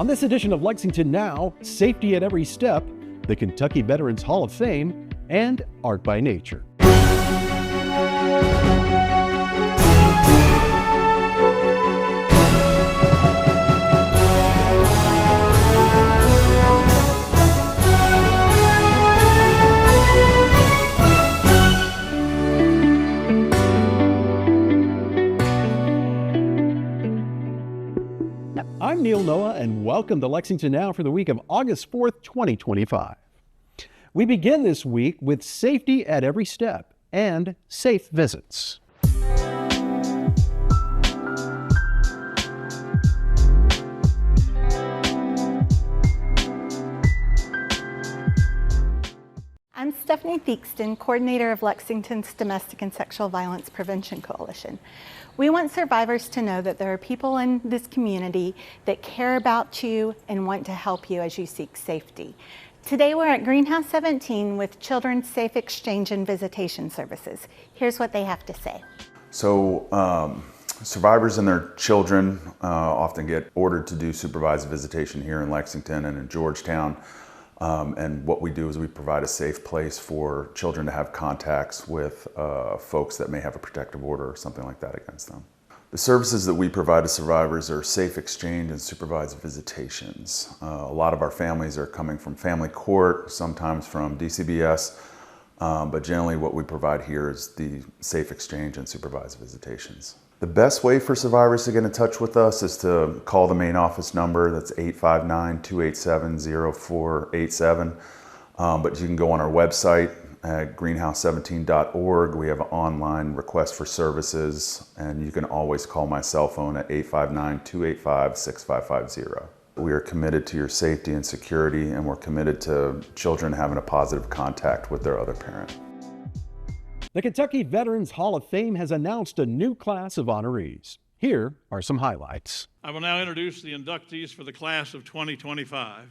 On this edition of Lexington Now, Safety at Every Step, the Kentucky Veterans Hall of Fame, and Art by Nature. I'm Neil Noah, and welcome to Lexington Now for the week of August 4th, 2025. We begin this week with Safety at Every Step and Safe Visits. I'm Stephanie Theakston, coordinator of Lexington's Domestic and Sexual Violence Prevention Coalition. We want survivors to know that there are people in this community that care about you and want to help you as you seek safety. Today we're at Greenhouse 17 with Children's Safe Exchange and Visitation Services. Here's what they have to say. So survivors and their children often get ordered to do supervised visitation here in Lexington and in Georgetown. And what we do is we provide a safe place for children to have contacts with folks that may have a protective order or something like that against them. The services that we provide to survivors are safe exchange and supervised visitations. A lot of our families are coming from family court, sometimes from DCBS, but generally what we provide here is the safe exchange and supervised visitations. The best way for survivors to get in touch with us is to call the main office number. That's 859-287-0487. But you can go on our website at greenhouse17.org. We have an online request for services, and you can always call my cell phone at 859-285-6550. We are committed to your safety and security, and we're committed to children having a positive contact with their other parent. The Kentucky Veterans Hall of Fame has announced a new class of honorees. Here are some highlights. I will now introduce the inductees for the class of 2025.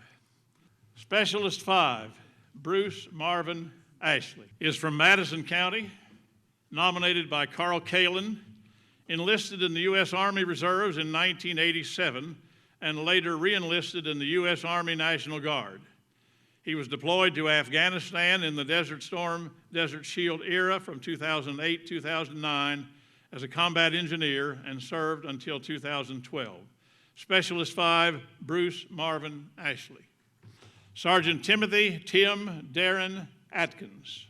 Specialist 5, Bruce Marvin Ashley, is from Madison County, nominated by Carl Kalin, enlisted in the U.S. Army Reserves in 1987, and later re-enlisted in the U.S. Army National Guard. He was deployed to Afghanistan in the Desert Storm, Desert Shield era from 2008-2009 as a combat engineer and served until 2012. Specialist 5, Bruce Marvin Ashley. Sergeant Timothy Tim Darren Atkins.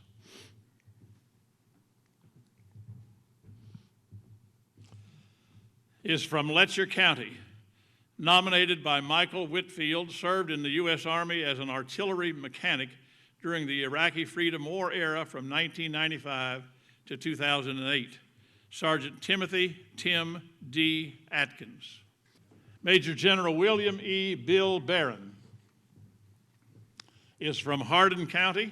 Is from Letcher County. Nominated by Michael Whitfield, served in the U.S. Army as an artillery mechanic during the Iraqi Freedom War era from 1995 to 2008. Sergeant Timothy Tim D. Atkins. Major General William E. Bill Barron is from Hardin County,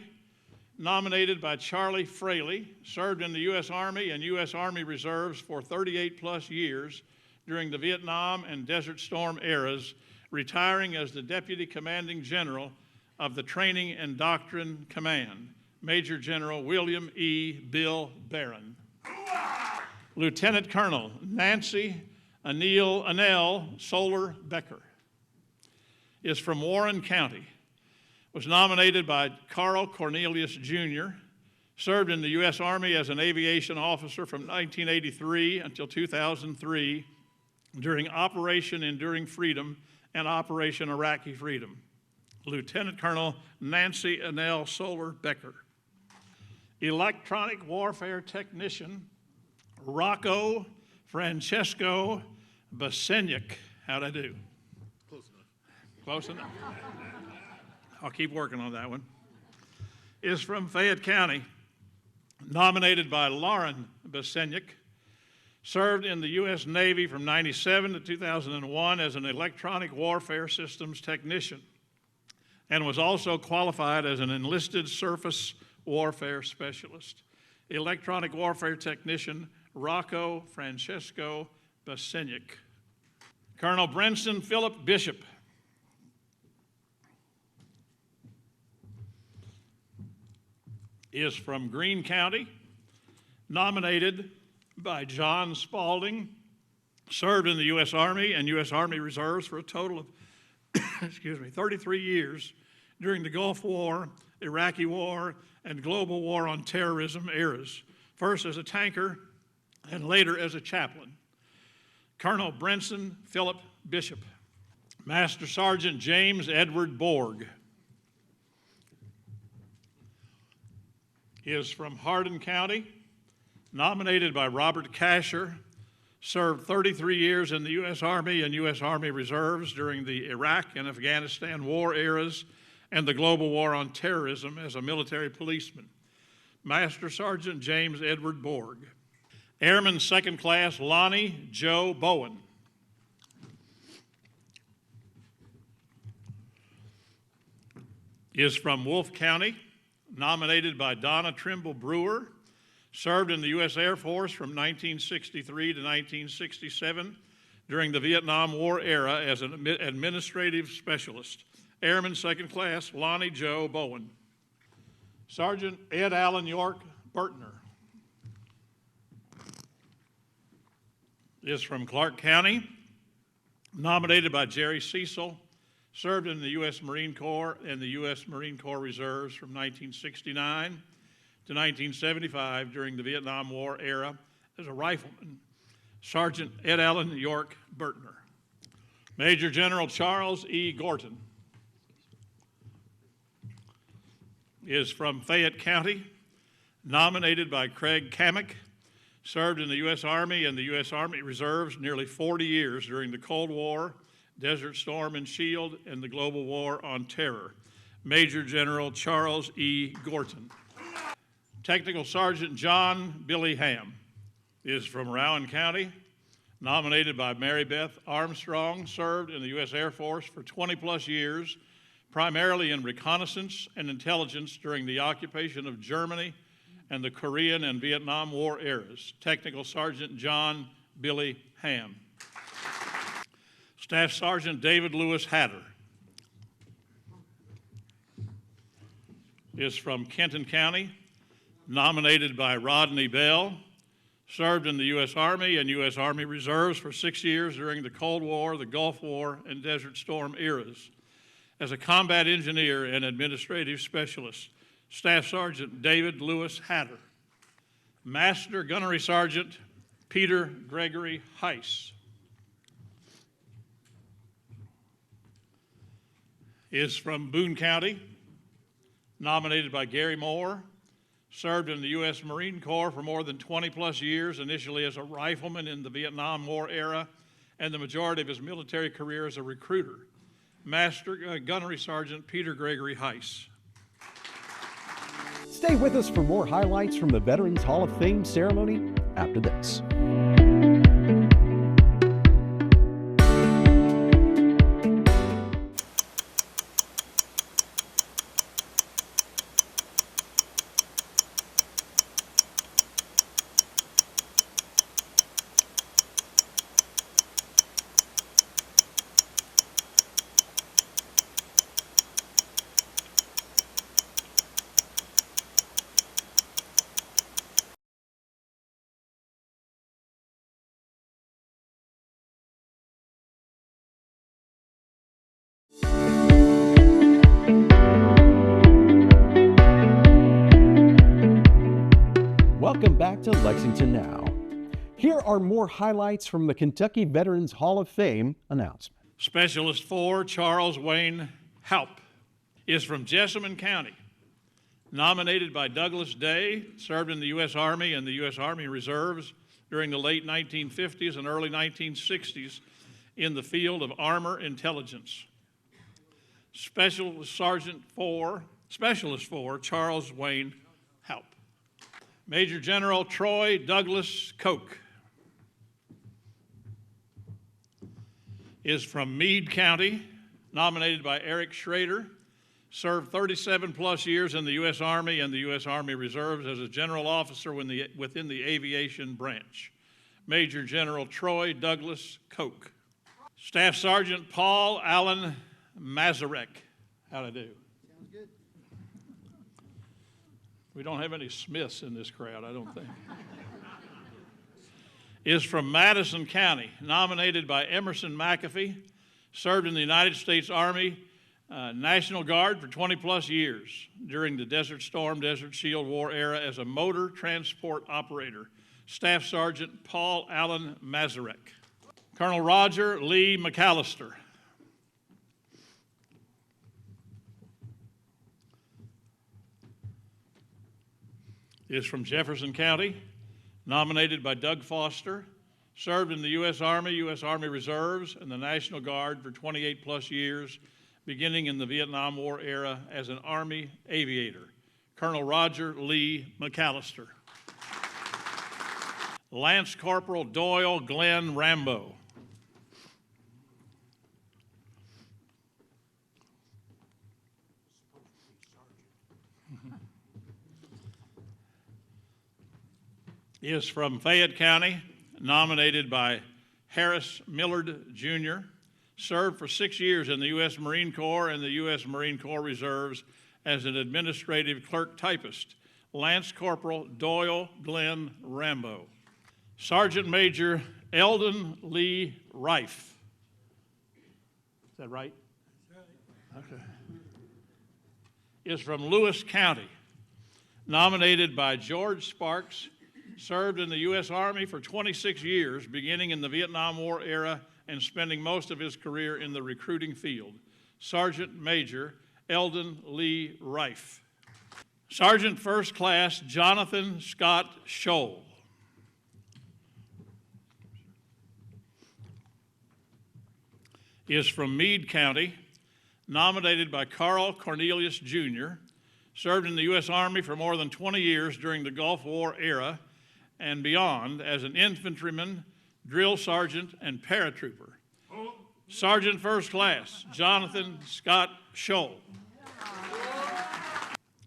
nominated by Charlie Fraley, served in the U.S. Army and U.S. Army Reserves for 38 plus years during the Vietnam and Desert Storm eras, retiring as the Deputy Commanding General of the Training and Doctrine Command, Major General William E. Bill Barron. Lieutenant Colonel Nancy Anel Solar Becker is from Warren County, was nominated by Carl Cornelius Jr., served in the U.S. Army as an aviation officer from 1983 until 2003, during Operation Enduring Freedom and Operation Iraqi Freedom. Lieutenant Colonel Nancy Anel Solar Becker. Electronic Warfare Technician Rocco Francesco Basenyuk. How'd I do? Close enough. Close enough. I'll keep working on that one. Is from Fayette County, nominated by Lauren Basenyuk. Served in the U.S. Navy from 1997 to 2001 as an electronic warfare systems technician, and was also qualified as an enlisted surface warfare specialist. Electronic warfare technician Rocco Francesco Basenyuk. Colonel Brenson Philip Bishop is from Greene County, nominated by John Spaulding, served in the U.S. Army and U.S. Army Reserves for a total of excuse me, 33 years during the Gulf War, Iraqi War, and global war on terrorism eras, first as a tanker and later as a chaplain. Colonel Brenson Philip Bishop. Master Sergeant James Edward Borg. He is from Hardin County, nominated by Robert Casher, served 33 years in the U.S. Army and U.S. Army Reserves during the Iraq and Afghanistan war eras and the global war on terrorism as a military policeman. Master Sergeant James Edward Borg. Airman Second Class Lonnie Joe Bowen. Is from Wolfe County, nominated by Donna Trimble Brewer, served in the U.S. Air Force from 1963 to 1967 during the Vietnam War era as an administrative specialist. Airman Second Class Lonnie Joe Bowen. Sergeant Ed Allen York Burtner is from Clark County, nominated by Jerry Cecil, served in the U.S. Marine Corps and the U.S. Marine Corps Reserves from 1969 to 1975 during the Vietnam War era as a rifleman. Sergeant Ed Allen York Burtner. Major General Charles E. Gorton is from Fayette County, nominated by Craig Kamek, served in the U.S. Army and the U.S. Army Reserves nearly 40 years during the Cold War, Desert Storm and Shield, and the global war on terror. Major General Charles E. Gorton. Technical Sergeant John Billy Ham is from Rowan County, nominated by Mary Beth Armstrong, served in the U.S. Air Force for 20 plus years, primarily in reconnaissance and intelligence during the occupation of Germany and the Korean and Vietnam War eras. Technical Sergeant John Billy Ham. Staff Sergeant David Lewis Hatter is from Kenton County, nominated by Rodney Bell, served in the U.S. Army and U.S. Army Reserves for 6 years during the Cold War, the Gulf War, and Desert Storm eras. As a combat engineer and administrative specialist, Staff Sergeant David Lewis Hatter. Master Gunnery Sergeant Peter Gregory Heiss is from Boone County, nominated by Gary Moore, served in the U.S. Marine Corps for more than 20 plus years, initially as a rifleman in the Vietnam War era, and the majority of his military career as a recruiter. Master Gunnery Sergeant Peter Gregory Heiss. Stay with us for more highlights from the Veterans Hall of Fame ceremony after this. Welcome back to Lexington Now. Here are more highlights from the Kentucky Veterans Hall of Fame announcement. Specialist 4, Charles Wayne Halp, is from Jessamine County, nominated by Douglas Day, served in the U.S. Army and the U.S. Army Reserves during the late 1950s and early 1960s in the field of armor intelligence. Specialist 4, Charles Wayne Halp. Major General Troy Douglas Koch is from Meade County, nominated by Eric Schrader, served 37 plus years in the U.S. Army and the U.S. Army Reserves as a general officer within the aviation branch. Major General Troy Douglas Koch. Staff Sergeant Paul Allen Mazarek. How'd I do? Sounds good. We don't have any Smiths in this crowd, I don't think. Is from Madison County, nominated by Emerson McAfee, served in the United States Army National Guard for 20 plus years during the Desert Storm, Desert Shield War era as a motor transport operator. Staff Sergeant Paul Allen Mazurek. Colonel Roger Lee McAllister. Is from Jefferson County, nominated by Doug Foster, served in the U.S. Army Reserves, and the National Guard for 28 plus years, beginning in the Vietnam War era as an Army aviator. Colonel Roger Lee McAllister. Lance Corporal Doyle Glenn Rambo. Is from Fayette County, nominated by Harris Millard Jr., served for 6 years in the U.S. Marine Corps and the U.S. Marine Corps Reserves as an administrative clerk typist. Lance Corporal Doyle Glenn Rambo. Sergeant Major Eldon Lee Rife. Is that right? Okay. Is from Lewis County, nominated by George Sparks, served in the U.S. Army for 26 years, beginning in the Vietnam War era and spending most of his career in the recruiting field. Sergeant Major Eldon Lee Rife. Sergeant First Class Jonathan Scott Scholl. Is from Meade County, nominated by Carl Cornelius Jr., served in the U.S. Army for more than 20 years during the Gulf War era and beyond as an infantryman, drill sergeant, and paratrooper. Sergeant First Class Jonathan Scott Scholl.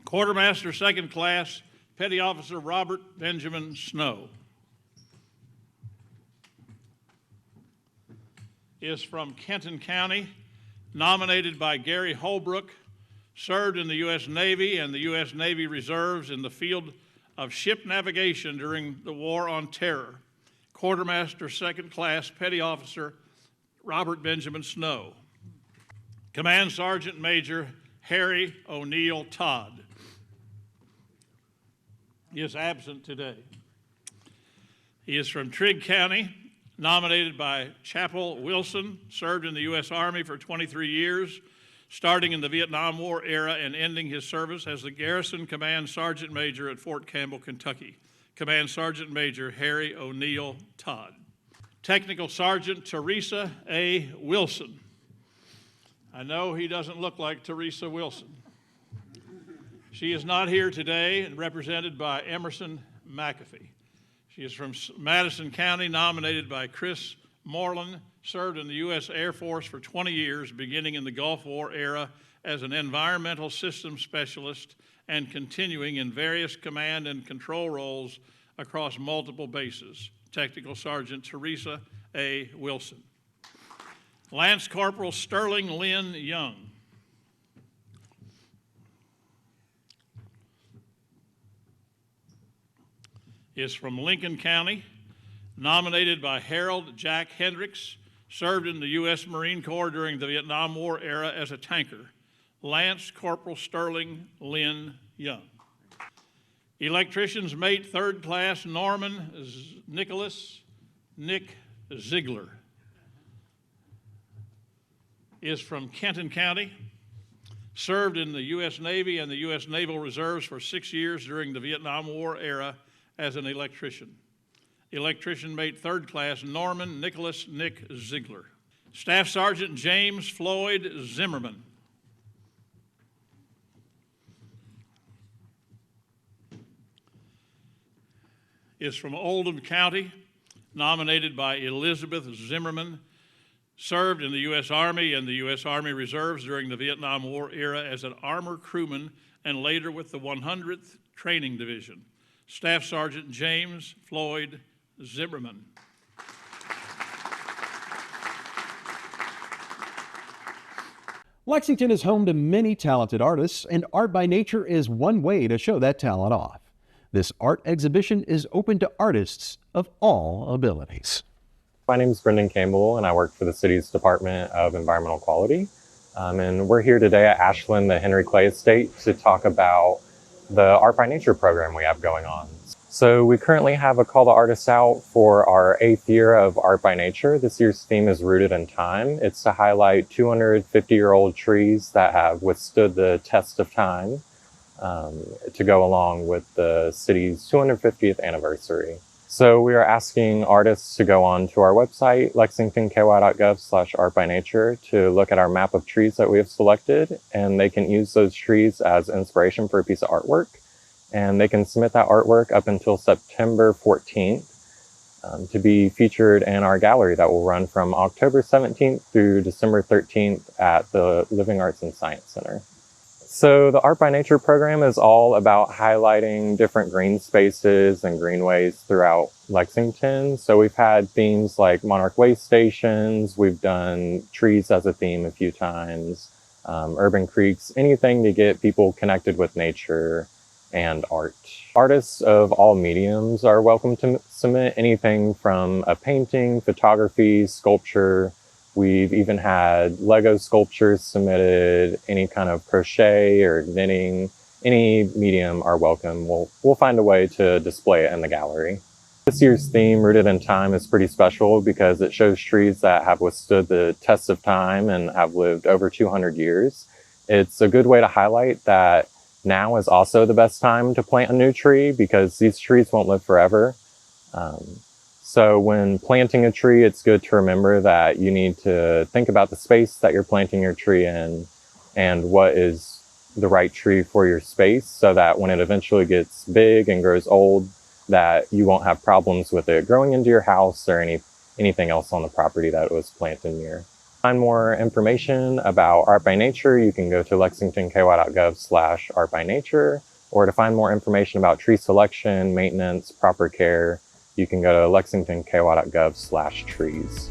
Quartermaster Second Class Petty Officer Robert Benjamin Snow. Is from Kenton County, nominated by Gary Holbrook, served in the U.S. Navy and the U.S. Navy Reserves in the field of ship navigation during the War on Terror. Quartermaster Second Class Petty Officer Robert Benjamin Snow. Command Sergeant Major Harry O'Neill Todd. He is absent today. He is from Trigg County, nominated by Chapel Wilson, served in the U.S. Army for 23 years, starting in the Vietnam War era and ending his service as the Garrison Command Sergeant Major at Fort Campbell, Kentucky. Command Sergeant Major Harry O'Neill Todd. Technical Sergeant Teresa A. Wilson. I know he doesn't look like Teresa Wilson. She is not here today and represented by Emerson McAfee. She is from Madison County, nominated by Chris Moreland, served in the U.S. Air Force for 20 years, beginning in the Gulf War era as an environmental systems specialist and continuing in various command and control roles across multiple bases. Technical Sergeant Teresa A. Wilson. Lance Corporal Sterling Lynn Young. Is from Lincoln County, nominated by Harold Jack Hendricks, served in the U.S. Marine Corps during the Vietnam War era as a tanker. Lance Corporal Sterling Lynn Young. Electrician's Mate Third Class Norman Nicholas Nick Ziegler. Is from Kenton County, served in the U.S. Navy and the U.S. Naval Reserves for 6 years during the Vietnam War era as an electrician. Electrician Mate Third Class Norman Nicholas Nick Ziegler. Staff Sergeant James Floyd Zimmerman. Is from Oldham County, nominated by Elizabeth Zimmerman, served in the U.S. Army and the U.S. Army Reserves during the Vietnam War era as an armor crewman and later with the 100th Training Division. Staff Sergeant James Floyd Zimmerman. Lexington is home to many talented artists, and Art by Nature is one way to show that talent off. This art exhibition is open to artists of all abilities. My name is Brendan Campbell, and I work for the city's Department of Environmental Quality. And we're here today at Ashland, the Henry Clay Estate, to talk about the Art by Nature program we have going on. So we currently have a call to artists out for our 8th year of Art by Nature. This year's theme is Rooted in Time. It's to highlight 250-year-old trees that have withstood the test of time to go along with the city's 250th anniversary. So we are asking artists to go on to our website, lexingtonky.gov/artbynature, to look at our map of trees that we have selected, and they can use those trees as inspiration for a piece of artwork. And they can submit that artwork up until September 14th to be featured in our gallery that will run from October 17th through December 13th at the Living Arts and Science Center. So the Art by Nature program is all about highlighting different green spaces and greenways throughout Lexington. So we've had themes like Monarch Way stations, we've done trees as a theme a few times, urban creeks, anything to get people connected with nature and art. Artists of all mediums are welcome to submit anything from a painting, photography, sculpture. We've even had Lego sculptures submitted, any kind of crochet or knitting, any medium are welcome. We'll find a way to display it in the gallery. This year's theme, Rooted in Time, is pretty special because it shows trees that have withstood the test of time and have lived over 200 years. It's a good way to highlight that now is also the best time to plant a new tree because these trees won't live forever. So when planting a tree, it's good to remember that you need to think about the space that you're planting your tree in and what is the right tree for your space so that when it eventually gets big and grows old, that you won't have problems with it growing into your house or anything else on the property that it was planted near. To find more information about Art by Nature, you can go to lexingtonky.gov/artbynature, or to find more information about tree selection, maintenance, proper care, you can go to lexingtonky.gov/trees.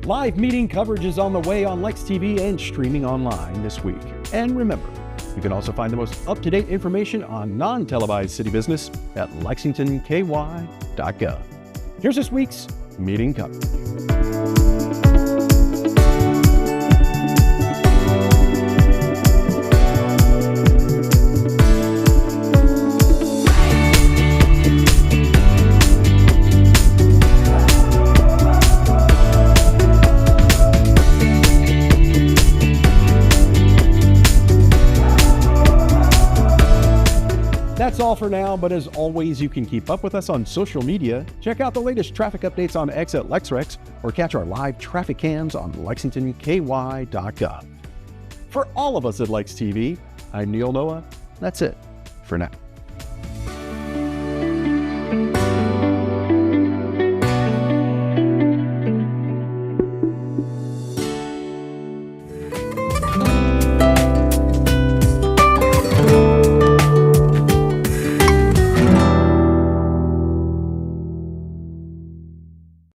Live meeting coverage is on the way on Lex TV and streaming online this week. And remember, you can also find the most up-to-date information on non-televised city business at lexingtonky.gov. Here's this week's meeting coverage. That's all for now, but as always, you can keep up with us on social media, check out the latest traffic updates on X at LexRex, or catch our live traffic cams on lexingtonky.gov. For all of us at Lex TV, I'm Neil Noah. That's it for now.